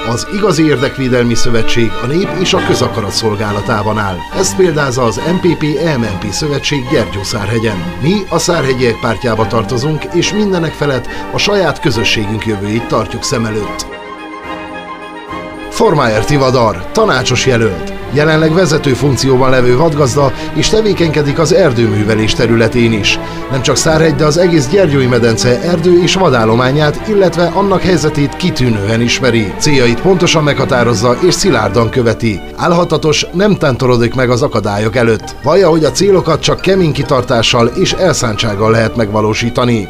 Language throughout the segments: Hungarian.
Az igazi érdekvédelmi szövetség a nép és a közakarat szolgálatában áll. Ezt példázza az MPP-EMNP szövetség Gyergyószárhegyen. Mi a Szárhegyiek pártjába tartozunk, és mindenek felett a saját közösségünk jövőjét tartjuk szem előtt. Formájer Tivadar, tanácsos jelölt. Jelenleg vezető funkcióban levő vadgazda, és tevékenykedik az erdőművelés területén is. Nem csak Szárhegy, de az egész Gyergyói medence erdő- és vadállományát, illetve annak helyzetét kitűnően ismeri. Céljait pontosan meghatározza és szilárdan követi. Álhatatos, nem tántorodik meg az akadályok előtt. Vallja, hogy a célokat csak kemény kitartással és elszántsággal lehet megvalósítani.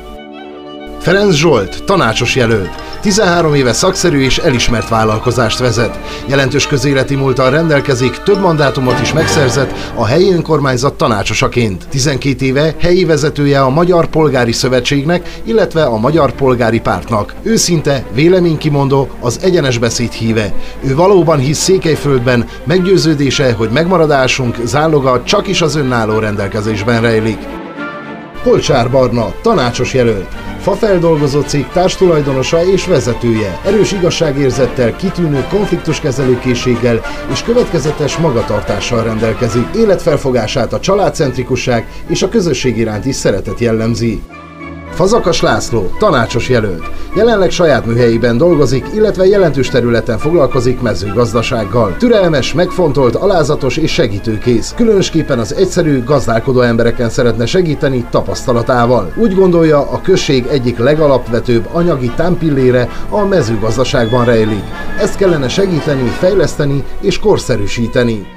Ferenc Zsolt, tanácsos jelölt. 13 éve szakszerű és elismert vállalkozást vezet. Jelentős közéleti múlttal rendelkezik, több mandátumot is megszerzett a helyi önkormányzat tanácsosaként. 12 éve helyi vezetője a Magyar Polgári Szövetségnek, illetve a Magyar Polgári Pártnak. Őszinte, véleménykimondó, az egyenes beszéd híve. Ő valóban hisz Székelyföldben, meggyőződése, hogy megmaradásunk záloga csak is az önálló rendelkezésben rejlik. Polcsár Barna, tanácsos jelölt. Fafeldolgozó cég társtulajdonosa és vezetője. Erős igazságérzettel, kitűnő konfliktuskezelőkészséggel és következetes magatartással rendelkezik. Életfelfogását a családcentrikusság és a közösség iránti szeretet jellemzi. Fazakas László, tanácsos jelölt. Jelenleg saját műhelyében dolgozik, illetve jelentős területen foglalkozik mezőgazdasággal. Türelmes, megfontolt, alázatos és segítőkész. Különösképpen az egyszerű, gazdálkodó embereken szeretne segíteni tapasztalatával. Úgy gondolja, a község egyik legalapvetőbb anyagi támpillére a mezőgazdaságban rejlik. Ezt kellene segíteni, fejleszteni és korszerűsíteni.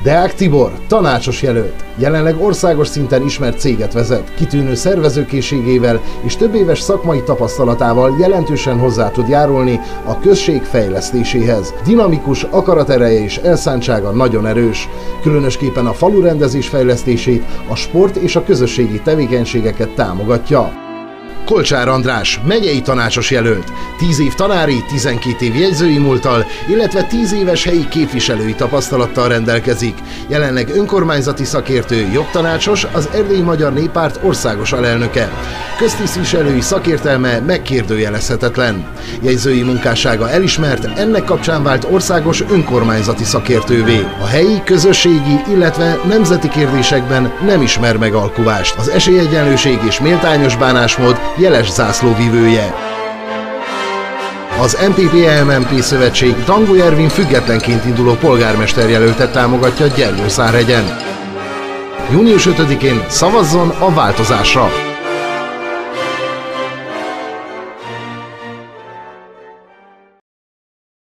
Deák Tibor, tanácsos jelölt. Jelenleg országos szinten ismert céget vezet. Kitűnő szervezőkészségével és több éves szakmai tapasztalatával jelentősen hozzá tud járulni a község fejlesztéséhez. Dinamikus, akaratereje és elszántsága nagyon erős. Különösképpen a falurendezés fejlesztését, a sport és a közösségi tevékenységeket támogatja. Kolcsár András, megyei tanácsos jelölt. 10 év tanári, 12 év jegyzői múlttal, illetve 10 éves helyi képviselői tapasztalattal rendelkezik. Jelenleg önkormányzati szakértő, jogtanácsos, az Erdélyi Magyar Néppárt országos alelnöke. Köztisztviselői szakértelme megkérdőjelezhetetlen. Jegyzői munkássága elismert, ennek kapcsán vált országos önkormányzati szakértővé. A helyi, közösségi, illetve nemzeti kérdésekben nem ismer megalkuvást. Az esélyegyenlőség és méltányos bánásmód jeles zászlóvivője. Az MPP-EMNP szövetség Dangó Ervin függetlenként induló polgármesterjelöltet támogatja Gyergyószárhegyen. Június 5-én szavazzon a változásra!